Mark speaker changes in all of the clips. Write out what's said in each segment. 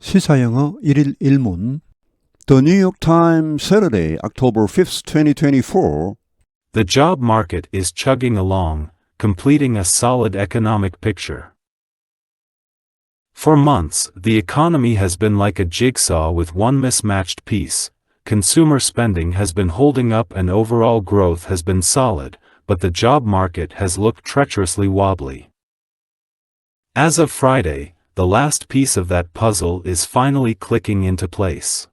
Speaker 1: 시사영어 1일 1문 The New York Times Saturday, October 5th, 2024
Speaker 2: The job market is chugging along, completing a solid economic picture. For months, the economy has been like a jigsaw with one mismatched piece. Consumer spending has been holding up and overall growth has been solid, but the job market has looked treacherously wobbly. As of Friday, the last piece of that puzzle is finally clicking into place.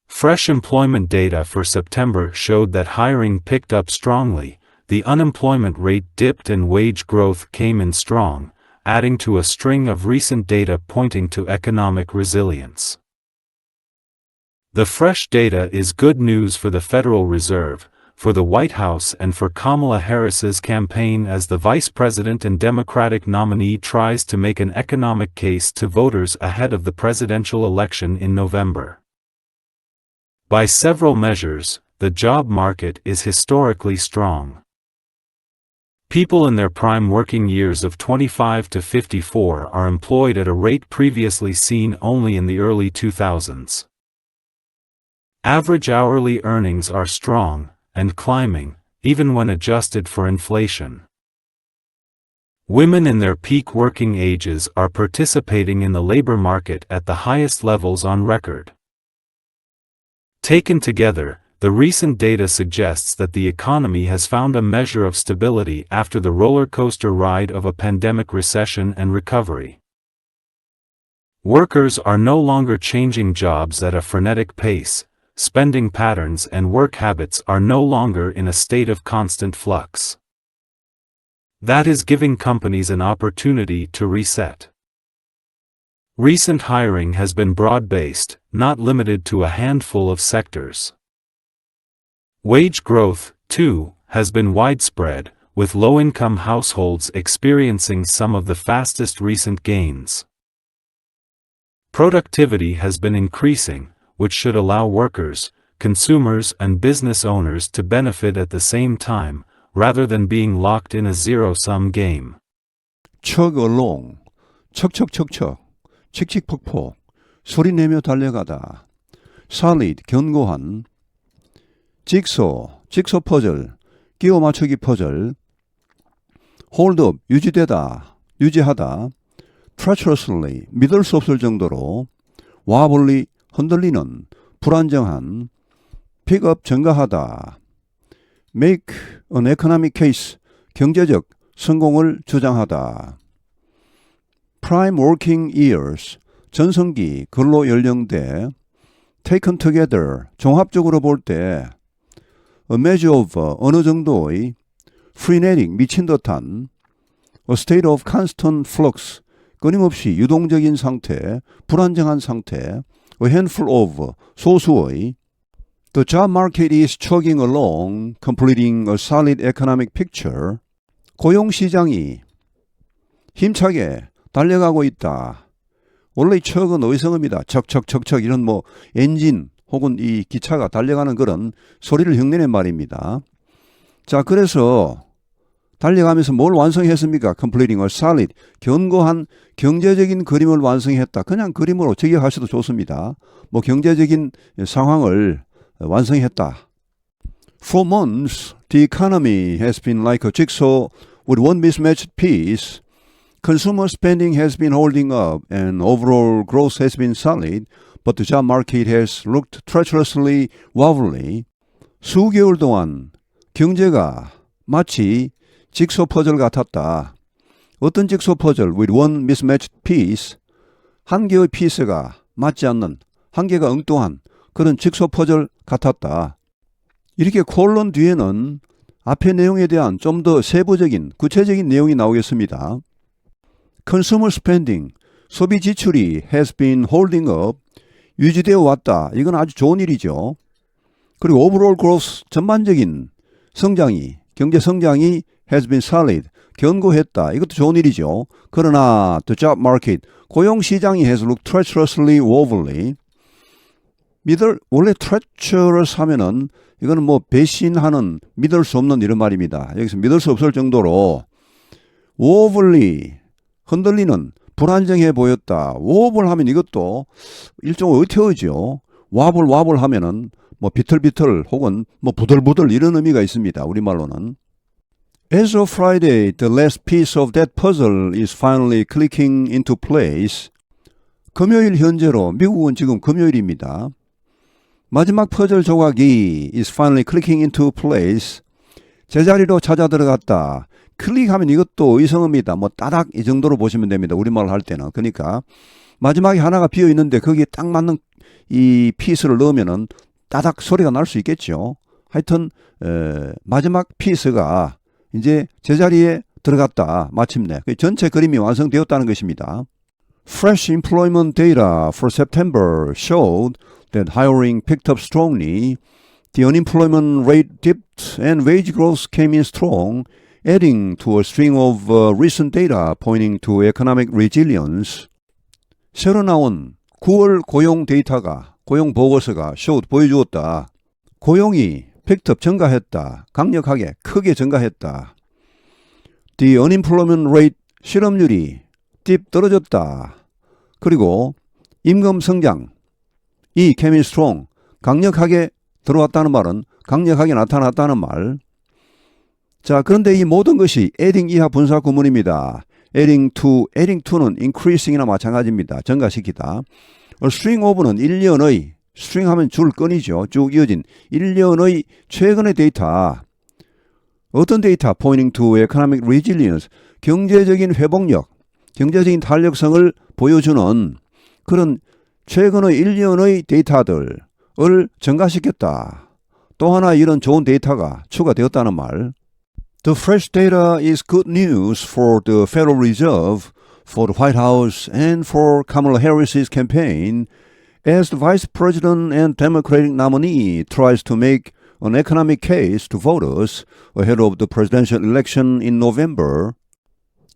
Speaker 2: Fresh employment data for September showed that hiring picked up strongly, the unemployment rate dipped and wage growth came in strong, adding to a string of recent data pointing to economic resilience. The fresh data is good news for the Federal Reserve, for the White House and for Kamala Harris's campaign as the vice president and Democratic nominee tries to make an economic case to voters ahead of the presidential election in November. By several measures, the job market is historically strong. People in their prime working years of 25 to 54 are employed at a rate previously seen only in the early 2000s. Average hourly earnings are strong and climbing, even when adjusted for inflation. Women in their peak working ages are participating in the labor market at the highest levels on record. Taken together, the recent data suggests that the economy has found a measure of stability after the roller coaster ride of a pandemic recession and recovery. Workers are no longer changing jobs at a frenetic pace. Spending patterns and work habits are no longer in a state of constant flux. That is giving companies an opportunity to reset. Recent hiring has been broad-based, not limited to a handful of sectors. Wage growth, too, has been widespread, with low-income households experiencing some of the fastest recent gains. Productivity has been increasing, which should allow workers, consumers and business owners to benefit at the same time, rather than being locked in a zero-sum game.
Speaker 1: chug along, 척척척척, 칙칙폭폭, 소리내며 달려가다, solid, 견고한, 직소 퍼즐, 끼워 맞추기 퍼즐, hold up, 유지되다, 유지하다, treacherously, 믿을 수 없을 정도로, wobbly, 흔들리는, 불안정한, pick up 증가하다, make an economic case, 경제적 성공을 주장하다, prime working years, 전성기 근로 연령대, taken together, 종합적으로 볼 때, a measure of 어느 정도의, frenetic 미친 듯한, a state of constant flux, 끊임없이 유동적인 상태, 불안정한 상태, a handful of, 소수의, the job market is chugging along, completing a solid economic picture, 고용시장이 힘차게 달려가고 있다. 원래 이 척은 의성어입니다. 척척척척 이런 엔진 혹은 이 기차가 달려가는 그런 소리를 흉내낸 말입니다. 자, 그래서 달려가면서 뭘 완성했습니까? completing a solid, 견고한 경제적인 그림을 완성했다. 그냥 그림으로 직역하셔도 좋습니다. 경제적인 상황을 완성했다. For months, the economy has been like a jigsaw with one mismatched piece. Consumer spending has been holding up and overall growth has been solid, but the job market has looked treacherously wobbly. 수개월 동안 경제가 마치 직소 퍼즐 같았다. 어떤 직소 퍼즐? With one mismatched piece. 한 개의 피스가 맞지 않는, 한 개가 엉뚱한 그런 직소 퍼즐 같았다. 이렇게 콜론 뒤에는 앞의 내용에 대한 좀 더 세부적인, 구체적인 내용이 나오겠습니다. Consumer spending, 소비 지출이 has been holding up, 유지되어 왔다. 이건 아주 좋은 일이죠. 그리고 overall growth, 전반적인 성장이, 경제 성장이 has been solid, 견고했다. 이것도 좋은 일이죠. 그러나 the job market, 고용시장이 has looked treacherously wobbly. 원래 treacherous 하면은 이거는 배신하는, 믿을 수 없는 이런 말입니다. 여기서 믿을 수 없을 정도로 wobbly, 흔들리는, 불안정해 보였다. 워블 하면 이것도 일종의 의태어죠. 와볼 하면은 뭐 비틀비틀 혹은 뭐 부들부들 이런 의미가 있습니다. 우리말로는. As of Friday, the last piece of that puzzle is finally clicking into place. 금요일 현재로, 미국은 지금 금요일입니다. 마지막 퍼즐 조각이 is finally clicking into place. 제자리로 찾아 들어갔다. 클릭하면 이것도 의성어입니다. 뭐 따닥 이 정도로 보시면 됩니다. 우리말로 할 때는. 그러니까 마지막에 하나가 비어 있는데 거기에 딱 맞는 이 피스를 넣으면은 따닥 소리가 날 수 있겠죠. 하여튼 마지막 피스가 이제 제자리에 들어갔다. 마침내. 전체 그림이 완성되었다는 것입니다. Fresh employment data for September showed that hiring picked up strongly. The unemployment rate dipped and wage growth came in strong, adding to a string of recent data pointing to economic resilience. 새로 나온 9월 고용 데이터가, 고용 보고서가 showed, 보여주었다. 고용이 picked up, 증가했다. 강력하게, 크게 증가했다. The unemployment rate, 실업률이 dip, 떨어졌다. 그리고 임금 성장, 이 came in strong, 강력하게 들어왔다는 말은 강력하게 나타났다는 말. 자, 그런데 이 모든 것이 adding 이하 분사 구문입니다. adding to는 increasing이나 마찬가지입니다. 증가시키다. string of는 1년의, string 하면 줄 끈이죠. 쭉 이어진 1년의 최근의 데이터. 어떤 데이터? pointing to economic resilience. 경제적인 회복력, 경제적인 탄력성을 보여주는 그런 최근의 1년의 데이터들을 증가시켰다. 또 하나 이런 좋은 데이터가 추가되었다는 말. The fresh data is good news for the Federal Reserve, for the White House, and for Kamala Harris's campaign as the Vice President and Democratic nominee tries to make an economic case to voters ahead of the presidential election in November.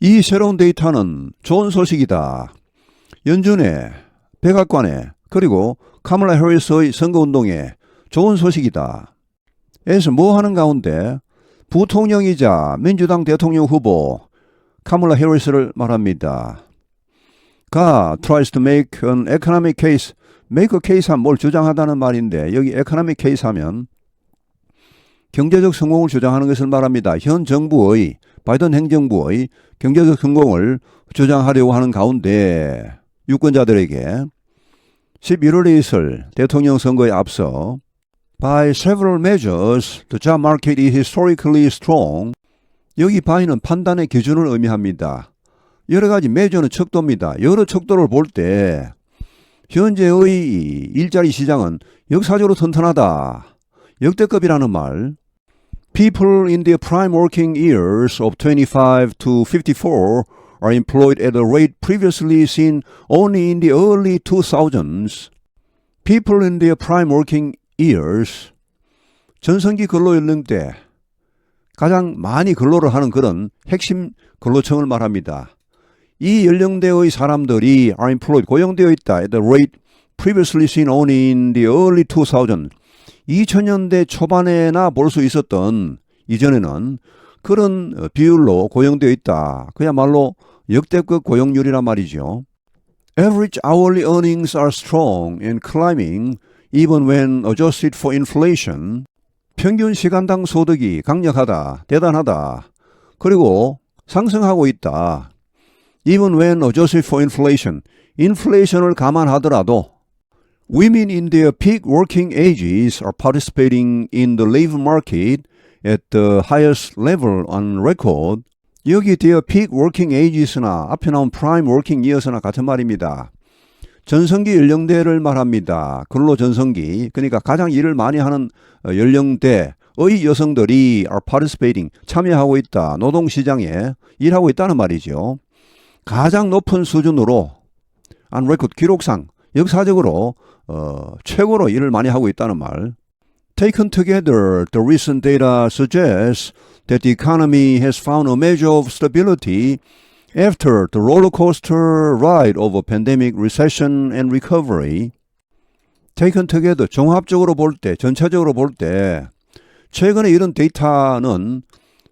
Speaker 1: 이 새로운 데이터는 좋은 소식이다. 연준의, 백악관의, 그리고 카멀라 해리스의 선거운동에 좋은 소식이다. 에서 뭐 하는 가운데 부통령이자 민주당 대통령 후보 카멀라 해리스를 말합니다. 가 tries to make an economic case. make a case 하면 뭘 주장하다는 말인데 여기 economic case 하면 경제적 성공을 주장하는 것을 말합니다. 현 정부의 바이든 행정부의 경제적 성공을 주장하려고 하는 가운데 유권자들에게 11월에 있을 대통령 선거에 앞서 By several measures, the job market is historically strong. 여기 by는 판단의 기준을 의미합니다. 여러 가지 measure는 척도입니다. 여러 척도를 볼 때 현재의 일자리 시장은 역사적으로 튼튼하다. 역대급이라는 말. People in their prime working years of 25 to 54 are employed at a rate previously seen only in the early 2000s. People in their prime working years, 전성기 근로 연령대 가장 많이 근로를 하는 그런 핵심 근로층을 말합니다. 이 연령대의 사람들이 are employed, 고용되어 있다. At the rate previously seen only in the early 2000s. 2000년대 초반에나 볼 수 있었던 이전에는 그런 비율로 고용되어 있다. 그야말로 역대급 고용률이란 말이죠. Average hourly earnings are strong and climbing even when adjusted for inflation. 평균 시간당 소득이 강력하다, 대단하다. 그리고 상승하고 있다. Even when adjusted for inflation. 인플레이션을 감안하더라도 Women in their peak working ages are participating in the labor market at the highest level on record. 여기 their peak working ages나 앞에 나온 prime working years나 같은 말입니다. 전성기 연령대를 말합니다. 근로 전성기. 그러니까 가장 일을 많이 하는 연령대의 여성들이 are participating, 참여하고 있다. 노동시장에 일하고 있다는 말이죠. 가장 높은 수준으로 on record, 기록상, 역사적으로 최고로 일을 많이 하고 있다는 말. Taken together, the recent data suggests that the economy has found a measure of stability after the roller coaster ride of a pandemic, recession, and recovery. Taken together, 종합적으로 볼 때, 전체적으로 볼 때, 최근에 이런 데이터는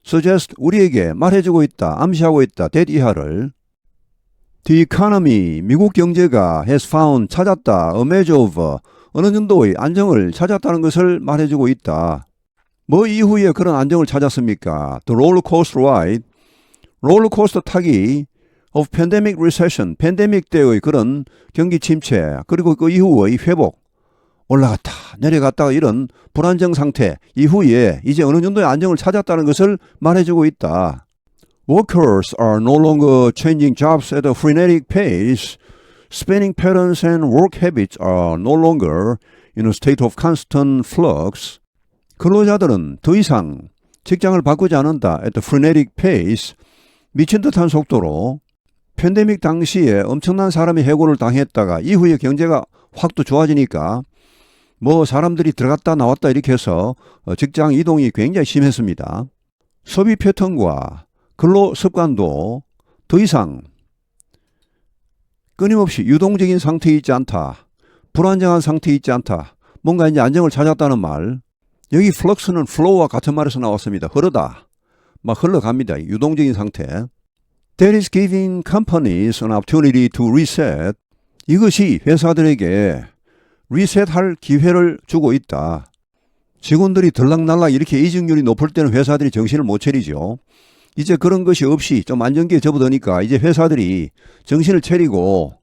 Speaker 1: suggest, 우리에게 말해주고 있다, 암시하고 있다, that 이하를 The economy, 미국 경제가 has found, 찾았다, a measure of, 어느 정도의 안정을 찾았다는 것을 말해주고 있다. 뭐 이후에 그런 안정을 찾았습니까? The roller coaster ride, 롤러코스터 타기 of pandemic recession, 팬데믹 때의 그런 경기 침체, 그리고 그 이후의 회복, 올라갔다 내려갔다가 이런 불안정 상태 이후에 이제 어느 정도의 안정을 찾았다는 것을 말해주고 있다. Workers are no longer changing jobs at a frenetic pace. Spending patterns and work habits are no longer in a state of constant flux. 근로자들은 더 이상 직장을 바꾸지 않는다. At a frenetic pace. 미친 듯한 속도로 팬데믹 당시에 엄청난 사람이 해고를 당했다가 이후에 경제가 확 또 좋아지니까 뭐 사람들이 들어갔다 나왔다 이렇게 해서 직장 이동이 굉장히 심했습니다. 소비 패턴과 근로 습관도 더 이상 끊임없이 유동적인 상태에 있지 않다. 불안정한 상태에 있지 않다. 뭔가 이제 안정을 찾았다는 말. 여기 플럭스는 flow와 같은 말에서 나왔습니다. 흐르다. 막 흘러갑니다. 유동적인 상태. That is giving companies an opportunity to reset. 이것이 회사들에게 리셋할 기회를 주고 있다. 직원들이 들락날락 이렇게 이직률이 높을 때는 회사들이 정신을 못 차리죠. 이제 그런 것이 없이 좀 안정기에 접어드니까 이제 회사들이 정신을 차리고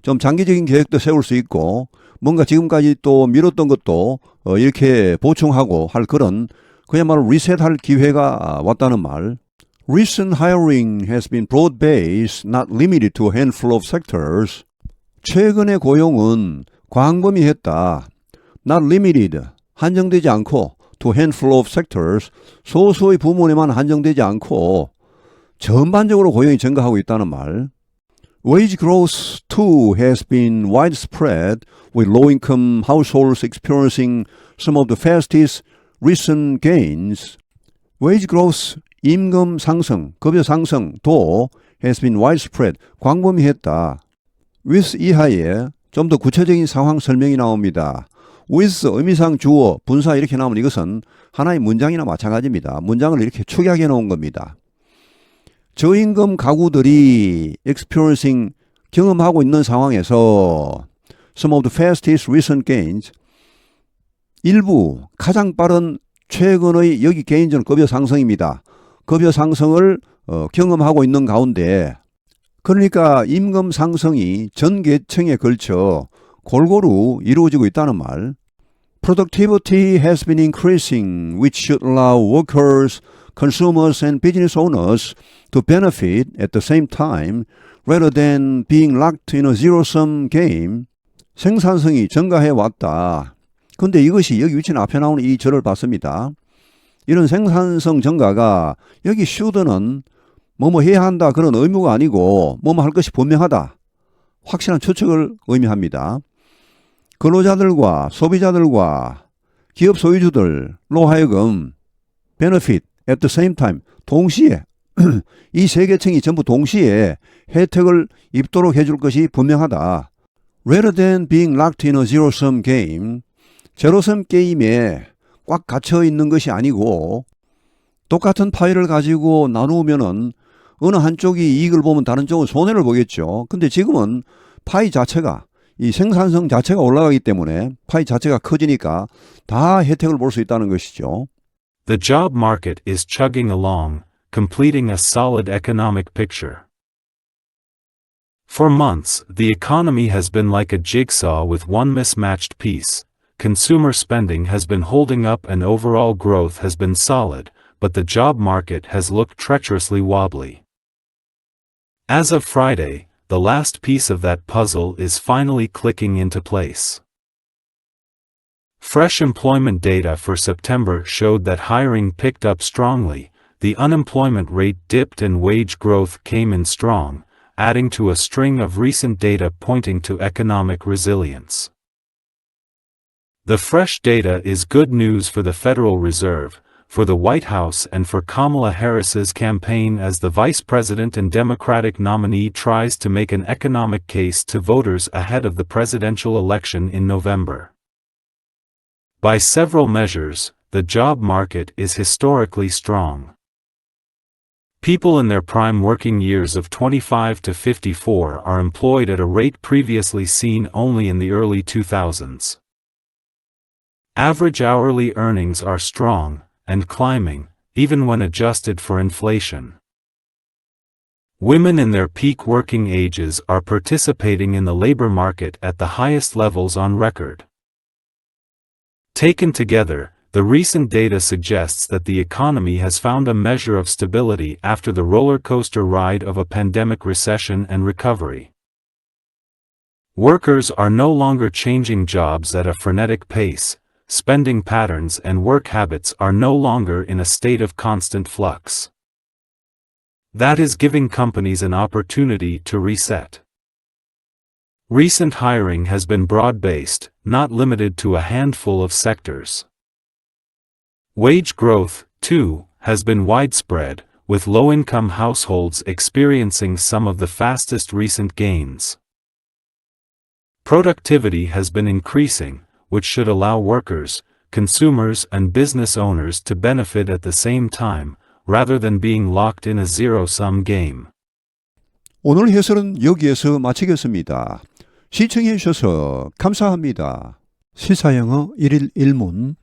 Speaker 1: 좀 장기적인 계획도 세울 수 있고 뭔가 지금까지 또 미뤘던 것도 이렇게 보충하고 할 그런 그야말로 리셋할 기회가 왔다는 말. Recent hiring has been broad-based, not limited to a handful of sectors. 최근의 고용은 광범위했다. Not limited, 한정되지 않고 to a handful of sectors, 소수의 부문에만 한정되지 않고 전반적으로 고용이 증가하고 있다는 말. Wage growth too has been widespread, with low-income households experiencing some of the fastest recent gains. Wage growth, 임금 상승, 급여 상승도 has been widespread, 광범위했다. with 이하에 좀 더 구체적인 상황 설명이 나옵니다. with 의미상 주어, 분사 이렇게 나오면 이것은 하나의 문장이나 마찬가지입니다. 문장을 이렇게 축약해 놓은 겁니다. 저임금 가구들이 experiencing, 경험하고 있는 상황에서 some of the fastest recent gains, 일부 가장 빠른 최근의 여기 개인전 급여 상승입니다. 급여 상승을 경험하고 있는 가운데 그러니까 임금 상승이 전 계층에 걸쳐 골고루 이루어지고 있다는 말. Productivity has been increasing, which should allow workers, consumers and business owners to benefit at the same time rather than being locked in a zero-sum game. 생산성이 증가해 왔다. 근데 이것이 여기 위치는 앞에 나오는 이 절을 봤습니다. 이런 생산성 증가가 여기 should는 뭐뭐 해야 한다 그런 의무가 아니고 뭐뭐 할 것이 분명하다. 확실한 추측을 의미합니다. 근로자들과 소비자들과 기업 소유주들로 하여금 benefit at the same time, 동시에 이 세 계층이 전부 동시에 혜택을 입도록 해줄 것이 분명하다. Rather than being locked in a zero-sum game, 제로섬 게임에 꽉 갇혀 있는 것이 아니고 똑같은 파일을 가지고 나누면은 어느 한쪽이 이익을 보면 다른 쪽은 손해를 보겠죠. 근데 지금은 파이 자체가 이 생산성 자체가 올라가기 때문에 파이 자체가 커지니까 다 혜택을 볼 수 있다는 것이죠.
Speaker 2: The job market is chugging along, completing a solid economic picture. For months, the economy has been like a jigsaw with one mismatched piece. Consumer spending has been holding up and overall growth has been solid, but the job market has looked treacherously wobbly. As of Friday, the last piece of that puzzle is finally clicking into place. Fresh employment data for September showed that hiring picked up strongly, the unemployment rate dipped and wage growth came in strong, adding to a string of recent data pointing to economic resilience. The fresh data is good news for the Federal Reserve, for the White House and for Kamala Harris's campaign as the Vice President and Democratic nominee tries to make an economic case to voters ahead of the presidential election in November. By several measures, the job market is historically strong. People in their prime working years of 25 to 54 are employed at a rate previously seen only in the early 2000s. Average hourly earnings are strong and climbing, even when adjusted for inflation. Women in their peak working ages are participating in the labor market at the highest levels on record. Taken together, the recent data suggests that the economy has found a measure of stability after the roller coaster ride of a pandemic recession and recovery. Workers are no longer changing jobs at a frenetic pace, spending patterns and work habits are no longer in a state of constant flux. That is giving companies an opportunity to reset. Recent hiring has been broad-based, not limited to a handful of sectors. Wage growth, too, has been widespread, with low-income households experiencing some of the fastest recent gains. Productivity has been increasing, which should allow workers, consumers and business owners to benefit at the same time, rather than being locked in a zero-sum game.
Speaker 1: 오늘 해설은 여기에서 마치겠습니다. 시청해 주셔서 감사합니다. 시사영어 1일 1문